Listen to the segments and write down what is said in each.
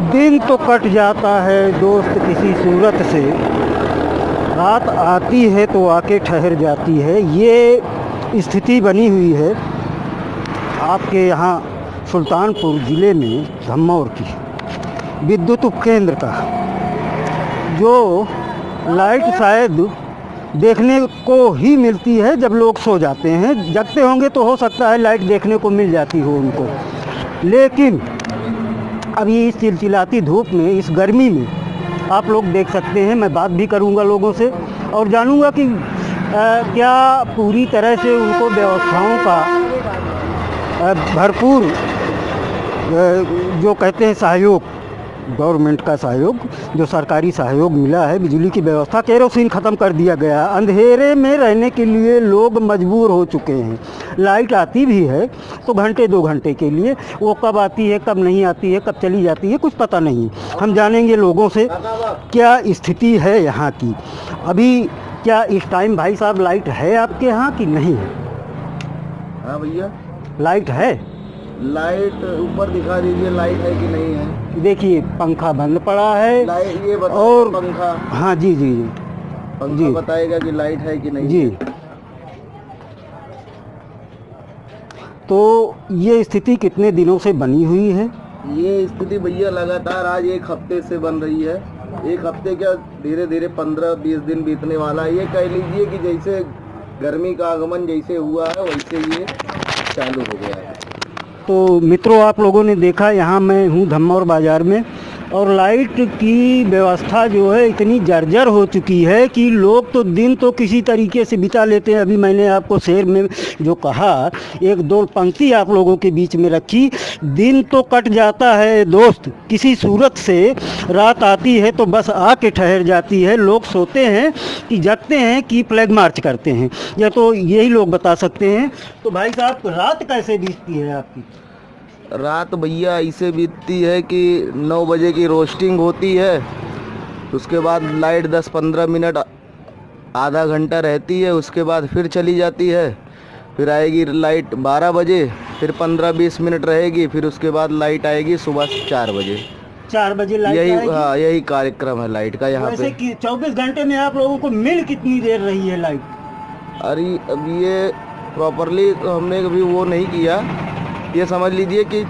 दिन तो कट जाता है दोस्त किसी सूरत से, रात आती है तो आके ठहर जाती है। ये स्थिति बनी हुई है आपके यहाँ सुल्तानपुर ज़िले में धम्मौर की विद्युत उपकेंद्र का, जो लाइट शायद देखने को ही मिलती है जब लोग सो जाते हैं। जगते होंगे तो हो सकता है लाइट देखने को मिल जाती हो उनको, लेकिन अभी इस चिलचिलाती धूप में, इस गर्मी में आप लोग देख सकते हैं। मैं बात भी करूंगा लोगों से और जानूंगा कि क्या पूरी तरह से उनको व्यवस्थाओं का भरपूर जो कहते हैं सहयोग, गवर्नमेंट का सहयोग, जो सरकारी सहयोग मिला है। बिजली की व्यवस्था, केरोसिन ख़त्म कर दिया गया। अंधेरे में रहने के लिए लोग मजबूर हो चुके हैं। लाइट आती भी है तो घंटे 2 घंटे के लिए, वो कब आती है कब नहीं आती है, कब चली जाती है, कुछ पता नहीं। हम जानेंगे लोगों से क्या स्थिति है यहाँ की। अभी क्या इस टाइम भाई साहब लाइट है आपके यहाँ कि नहीं है? हाँ भैया, लाइट है। लाइट ऊपर दिखा दीजिए, लाइट है कि नहीं है। देखिए पंखा बंद पड़ा है। लाइट ये और पंखा, हाँ जी जी जी, पंखा जी बताएगा कि लाइट है कि नहीं जी। तो ये स्थिति कितने दिनों से बनी हुई है? ये स्थिति भैया लगातार आज 1 हफ्ते से बन रही है। 1 हफ्ते क्या, धीरे धीरे 15-20 दिन बीतने वाला है। ये कह लीजिए कि जैसे गर्मी का आगमन जैसे हुआ है वैसे ये चालू हो गया है। तो मित्रों, आप लोगों ने देखा, यहाँ मैं हूँ धम्मौर बाज़ार में, और लाइट की व्यवस्था जो है इतनी जर्जर हो चुकी है कि लोग तो दिन तो किसी तरीके से बिता लेते हैं। अभी मैंने आपको शेर में जो कहा, 1-2 पंक्ति आप लोगों के बीच में रखी। दिन तो कट जाता है दोस्त किसी सूरत से, रात आती है तो बस आके ठहर जाती है। लोग सोते हैं कि जगते हैं कि फ्लैग मार्च करते हैं, या तो यही लोग बता सकते हैं। तो भाई साहब, रात कैसे बीतती है आपकी? रात भैया ऐसे बीतती है कि 9 बजे की रोस्टिंग होती है, उसके बाद लाइट 10-15 मिनट, आधा घंटा रहती है, उसके बाद फिर चली जाती है। फिर आएगी लाइट 12 बजे, फिर 15-20 मिनट रहेगी, फिर उसके बाद लाइट आएगी सुबह 4 बजे। 4 बजे लाइट यही आएगी? हाँ, यही कार्यक्रम है लाइट का यहाँ पे। 24 घंटे में आप लोगों को मिल कितनी देर रही है लाइट? अरे अब ये प्रॉपरली तो हमने कभी वो नहीं किया, ये समझ लीजिए कि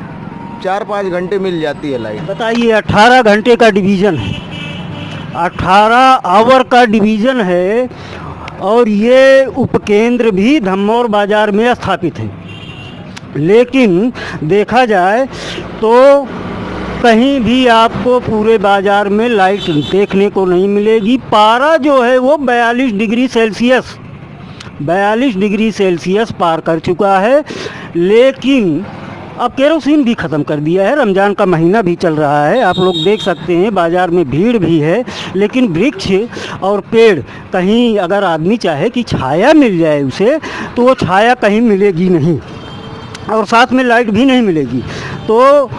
4-5 घंटे मिल जाती है लाइट। बताइए, 18 घंटे का डिवीज़न है, 18 आवर का डिवीज़न है, और ये उपकेंद्र भी धम्मौर बाज़ार में स्थापित है। लेकिन देखा जाए तो कहीं भी आपको पूरे बाज़ार में लाइट देखने को नहीं मिलेगी। पारा जो है वो 42 डिग्री सेल्सियस पार कर चुका है। लेकिन अब केरोसिन भी ख़त्म कर दिया है। रमज़ान का महीना भी चल रहा है, आप लोग देख सकते हैं, बाज़ार में भीड़ भी है। लेकिन वृक्ष और पेड़, कहीं अगर आदमी चाहे कि छाया मिल जाए उसे, तो वो छाया कहीं मिलेगी नहीं, और साथ में लाइट भी नहीं मिलेगी। तो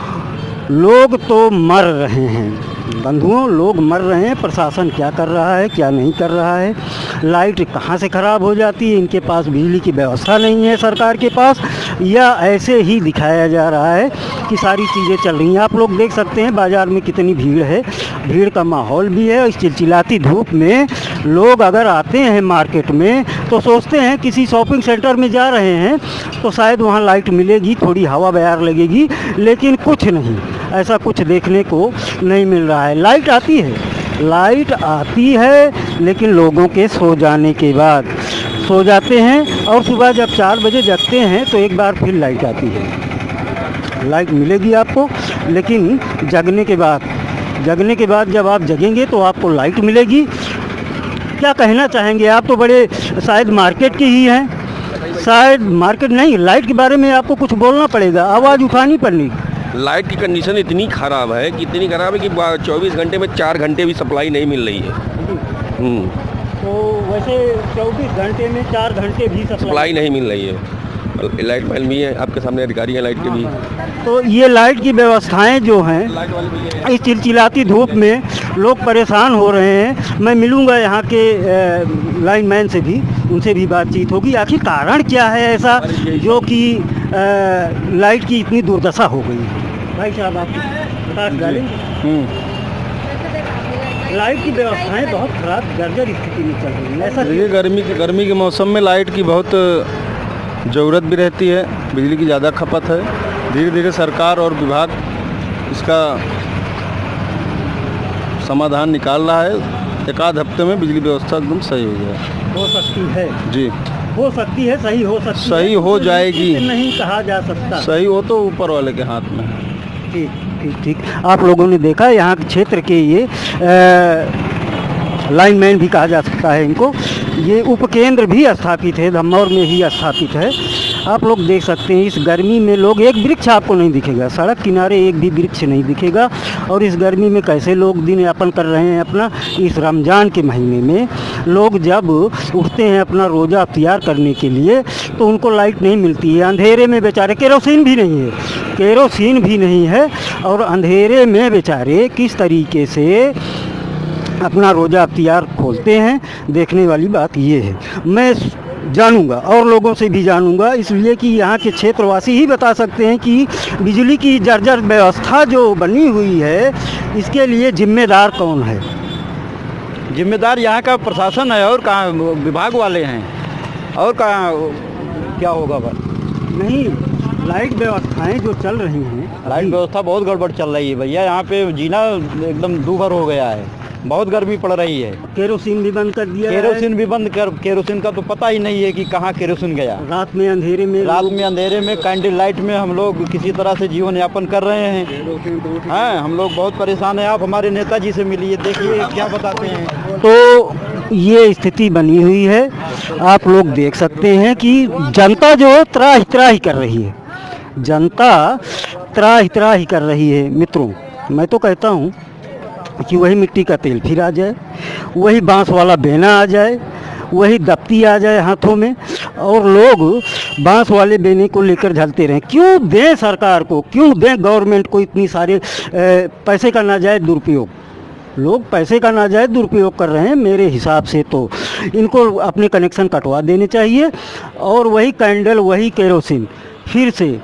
लोग तो मर रहे हैं बंधुओं, लोग मर रहे हैं। प्रशासन क्या कर रहा है, क्या नहीं कर रहा है। लाइट कहाँ से ख़राब हो जाती है, इनके पास बिजली की व्यवस्था नहीं है सरकार के पास, या ऐसे ही दिखाया जा रहा है कि सारी चीज़ें चल रही हैं। आप लोग देख सकते हैं बाज़ार में कितनी भीड़ है, भीड़ का माहौल भी है। इस चिलचिलाती धूप में लोग अगर आते हैं मार्केट में तो सोचते हैं किसी शॉपिंग सेंटर में जा रहे हैं तो शायद वहाँ लाइट मिलेगी, थोड़ी हवा बयार लगेगी, लेकिन कुछ नहीं, ऐसा कुछ देखने को नहीं मिल रहा है। लाइट आती है लेकिन लोगों के सो जाने के बाद सो जाते हैं, और सुबह जब 4 बजे जगते हैं तो एक बार फिर लाइट आती है। लाइट मिलेगी आपको, लेकिन जगने के बाद जब आप जगेंगे तो आपको लाइट मिलेगी। क्या कहना चाहेंगे आप? तो बड़े शायद मार्केट के ही हैं, शायद मार्केट नहीं, लाइट के बारे में आपको कुछ बोलना पड़ेगा, आवाज़ उठानी पड़ेगी। लाइट की कंडीशन इतनी ख़राब है कि 24 घंटे में 4 घंटे भी सप्लाई नहीं मिल रही है। तो वैसे 24 घंटे में 4 घंटे भी सप्लाई नहीं मिल रही है। लाइट मैन भी है, आपके सामने अधिकारी हैं लाइट के भी। तो ये लाइट की व्यवस्थाएं जो हैं, इस चिलचिलाती धूप में लोग परेशान हो रहे हैं। मैं मिलूंगा यहाँ के लाइनमैन से भी, उनसे भी बातचीत होगी। आखिर कारण क्या है ऐसा जो कि लाइट की इतनी दुर्दशा हो गई है? भाई साहब, आप प्रकाश डालेंगे? लाइट की व्यवस्थाएं बहुत खराब जर्जर स्थिति में चल रही है, ऐसा देखिए गर्मी के मौसम में लाइट की बहुत ज़रूरत भी रहती है, बिजली की ज़्यादा खपत है। धीरे धीरे सरकार और विभाग इसका समाधान निकाल रहा है। एक आध हफ्ते में बिजली व्यवस्था एकदम सही हो जाए। हो सकती है जी, हो सकती है, सही हो सकती है, सही हो जाएगी, नहीं कहा जा सकता। सही हो तो ऊपर वाले के हाथ में है। ठीक ठीक ठीक। आप लोगों ने देखा यहाँ के क्षेत्र के ये लाइनमैन भी कहा जा सकता है इनको। ये उपकेंद्र भी स्थापित है, धमौर में ही स्थापित है। आप लोग देख सकते हैं इस गर्मी में लोग, एक वृक्ष आपको नहीं दिखेगा, सड़क किनारे एक भी वृक्ष नहीं दिखेगा। और इस गर्मी में कैसे लोग दिन यापन कर रहे हैं अपना। इस रमज़ान के महीने में लोग जब उठते हैं अपना रोज़ा अख्तियार करने के लिए तो उनको लाइट नहीं मिलती है। अंधेरे में बेचारे, केरोसिन भी नहीं है, केरोसिन भी नहीं है, और अंधेरे में बेचारे किस तरीके से अपना रोज़ा अख्तियार खोलते हैं, देखने वाली बात ये है। मैं जानूंगा और लोगों से भी जानूंगा, इसलिए कि यहाँ के क्षेत्रवासी ही बता सकते हैं कि बिजली की जर्जर व्यवस्था जो बनी हुई है इसके लिए जिम्मेदार कौन है। जिम्मेदार यहाँ का प्रशासन है, और कहाँ विभाग वाले हैं, और कहाँ क्या होगा। नहीं, लाइट व्यवस्थाएं जो चल रही हैं, लाइट व्यवस्था बहुत गड़बड़ चल रही है भैया। यहाँ पे जीना एकदम दूभर हो गया है, बहुत गर्मी पड़ रही है। केरोसिन भी बंद कर दिया, केरोसिन भी बंद कर, केरोसिन का तो पता ही नहीं है कि कहाँ केरोसिन गया। रात में अंधेरे में कैंडल लाइट में हम लोग किसी तरह से जीवन यापन कर रहे हैं। हाँ, हम लोग बहुत परेशान हैं। आप हमारे नेताजी से मिलिए, देखिए क्या बताते हैं। तो ये स्थिति बनी हुई है। आप लोग देख सकते हैं कि जनता जो है त्राही त्राही कर रही है, जनता त्राही त्राही कर रही है। मित्रों, मैं तो कहता हूँ कि वही मिट्टी का तेल फिर आ जाए, वही बांस वाला बेना आ जाए, वही दफ्ती आ जाए हाथों में, और लोग बांस वाले बेने को लेकर झलते रहें। क्यों दें सरकार को, क्यों दें गवर्नमेंट को इतनी सारे पैसे का नाजायज़ दुरुपयोग। लोग पैसे का नाजायज़ दुरुपयोग कर रहे हैं। मेरे हिसाब से तो इनको अपने कनेक्शन कटवा देने चाहिए, और वही कैंडल, वही केरोसिन फिर से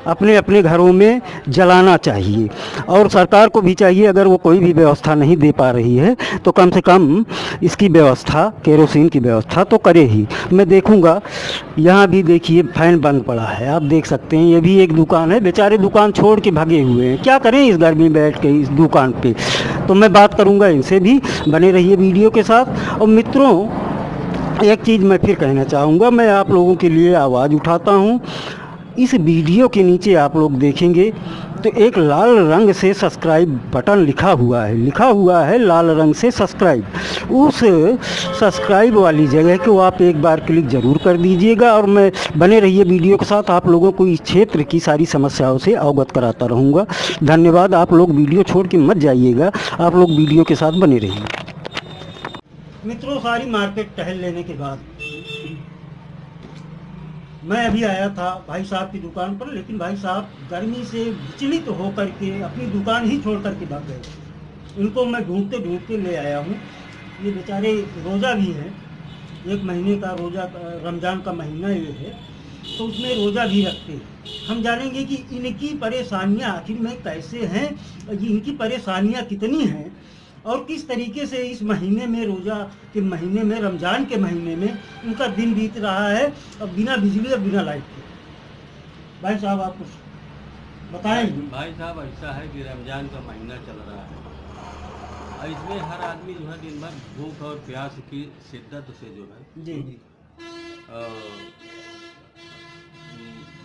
अपने अपने घरों में जलाना चाहिए। और सरकार को भी चाहिए, अगर वो कोई भी व्यवस्था नहीं दे पा रही है तो कम से कम इसकी व्यवस्था, केरोसिन की व्यवस्था तो करे ही। मैं देखूंगा, यहाँ भी देखिए फैन बंद पड़ा है, आप देख सकते हैं। ये भी एक दुकान है, बेचारे दुकान छोड़ के भागे हुए हैं, क्या करें इस गर्मी में बैठ के इस दुकान पे। तो मैं बात करूँगा इनसे भी। बने रहिए वीडियो के साथ। और मित्रों, एक चीज़ मैं फिर कहना चाहूँगा, मैं आप लोगों के लिए आवाज़ उठाता हूँ। इस वीडियो के नीचे आप लोग देखेंगे तो एक लाल रंग से सब्सक्राइब बटन लिखा हुआ है लाल रंग से सब्सक्राइब। उस सब्सक्राइब वाली जगह को आप एक बार क्लिक ज़रूर कर दीजिएगा। और मैं बने रहिए वीडियो के साथ, आप लोगों को इस क्षेत्र की सारी समस्याओं से अवगत कराता रहूँगा। धन्यवाद। आप लोग वीडियो छोड़ के मत जाइएगा, आप लोग वीडियो के साथ बने रहिए। मित्रों, सारी मार्केट टहल लेने के बाद मैं अभी आया था भाई साहब की दुकान पर, लेकिन भाई साहब गर्मी से विचलित होकर के अपनी दुकान ही छोड़ करके भाग गए। इनको मैं ढूंढते ढूंढते ले आया हूँ। ये बेचारे रोज़ा भी हैं, 1 महीने का रोज़ा, रमज़ान का महीना ये है, तो उसमें रोज़ा भी रखते हैं। हम जानेंगे कि इनकी परेशानियाँ आखिर में कैसे हैं, इनकी परेशानियाँ कितनी हैं, और किस तरीके से इस महीने में, रोज़ा के महीने में, रमज़ान के महीने में उनका दिन बीत रहा है, और बिना बिजली और बिना लाइट के। भाई साहब, आप कुछ बताएंगे? भाई साहब, ऐसा है कि रमज़ान का महीना चल रहा है, और इसमें हर आदमी जो है दिन भर भूख और प्यास की शिद्दत से जो है जी जी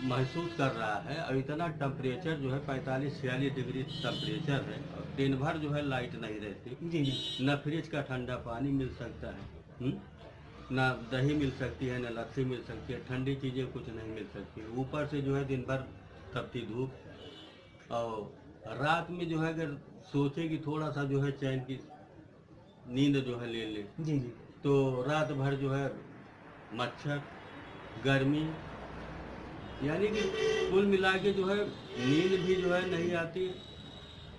महसूस कर रहा है। और इतना टेम्परेचर जो है 45-46 डिग्री टेम्परेचर है, और दिन भर जो है लाइट नहीं रहती जी। न फ्रिज का ठंडा पानी मिल सकता है, ना दही मिल सकती है, न लस्सी मिल सकती है, ठंडी चीज़ें कुछ नहीं मिल सकती। ऊपर से जो है दिन भर तपती धूप, और रात में जो है अगर सोचे कि थोड़ा सा जो है चैन की नींद जो है ले ले, जी जी, तो रात भर जो है मच्छर, गर्मी, यानी कि कुल मिला के जो है नींद भी जो है नहीं आती,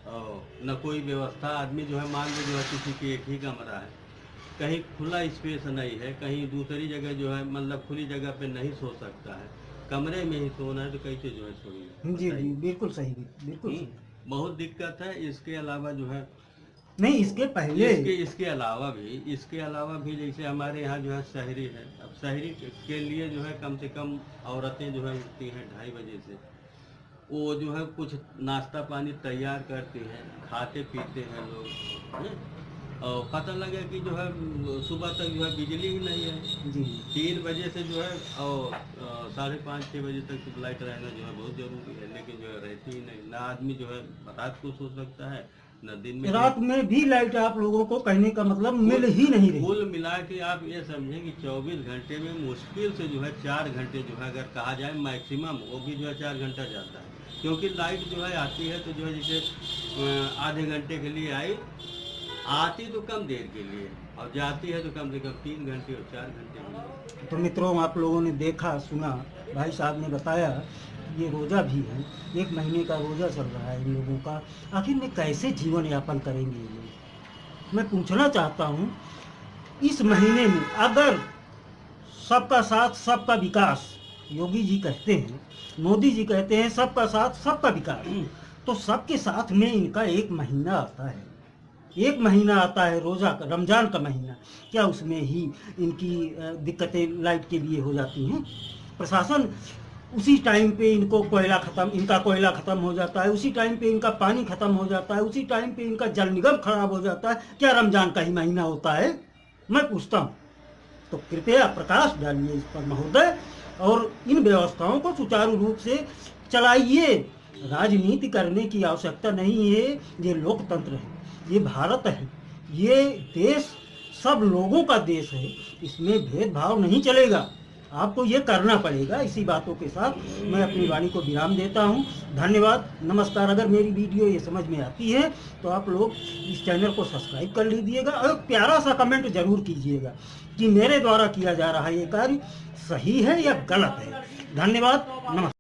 और न कोई व्यवस्था। आदमी जो है मान लो जो है किसी की एक ही कमरा है, कहीं खुला स्पेस नहीं है, कहीं दूसरी जगह जो है मतलब खुली जगह पे नहीं सो सकता है, कमरे में ही सोना है, तो कैसे जो है सोएगा? जी जी, बिल्कुल सही, बिल्कुल सही। बहुत दिक्कत है। इसके अलावा जो है नहीं, इसके पहले इसके अलावा भी जैसे हमारे यहाँ जो है शहरी है। अब शहरी के लिए जो है कम से कम औरतें जो है उठती हैं 2:30 बजे से, वो जो है कुछ नाश्ता पानी तैयार करती हैं, खाते पीते हैं लोग, हैं? और पता लगे कि जो है सुबह तक जो है बिजली ही नहीं है। जी 3 बजे से जो है और 5:30-6 बजे तक लाइट रहना जो है बहुत ज़रूरी है, लेकिन जो है रहती ही नहीं। ना आदमी जो है रात को सो सकता है, न दिन में। रात में भी लाइट आप लोगों को कहने का मतलब मिल ही नहीं रही। कुल मिला के आप ये समझें कि 24 घंटे में मुश्किल से जो है 4 घंटे जो है अगर कहा जाए मैक्सिमम, वो भी जो है 4 घंटा जाता है। क्योंकि लाइट जो है आती है तो जो है जैसे आधे घंटे के लिए आती तो कम देर के लिए, और जाती है तो कम से कम 3 घंटे और 4 घंटे के लिए। तो मित्रों, आप लोगों ने देखा सुना, भाई साहब ने बताया ये रोज़ा भी है, 1 महीने का रोज़ा चल रहा है इन लोगों का। आखिर में कैसे जीवन यापन करेंगे ये लोग? मैं पूछना चाहता हूँ, इस महीने में अगर सबका साथ सबका विकास, योगी जी कहते हैं, मोदी जी कहते हैं सबका साथ सबका विकास, तो सबके साथ में इनका 1 महीना आता है, 1 महीना आता है रोज़ा का, रमज़ान का महीना। क्या उसमें ही इनकी दिक्कतें लाइट के लिए हो जाती हैं? प्रशासन उसी टाइम पे इनका कोयला ख़त्म हो जाता है, उसी टाइम पे इनका पानी ख़त्म हो जाता है, उसी टाइम पे इनका जल निगम खराब हो जाता है। क्या रमज़ान का ही महीना होता है? मैं पूछता हूँ। तो कृपया प्रकाश डालिए इस पर महोदय, और इन व्यवस्थाओं को सुचारू रूप से चलाइए। राजनीति करने की आवश्यकता नहीं है। ये लोकतंत्र है, ये भारत है, ये देश सब लोगों का देश है, इसमें भेदभाव नहीं चलेगा। आपको ये करना पड़ेगा। इसी बातों के साथ मैं अपनी वाणी को विराम देता हूँ। धन्यवाद, नमस्कार। अगर मेरी वीडियो ये समझ में आती है तो आप लोग इस चैनल को सब्सक्राइब कर लीजिएगा और प्यारा सा कमेंट जरूर कीजिएगा कि मेरे द्वारा किया जा रहा ये कार्य सही है या गलत है। धन्यवाद, नमस्कार।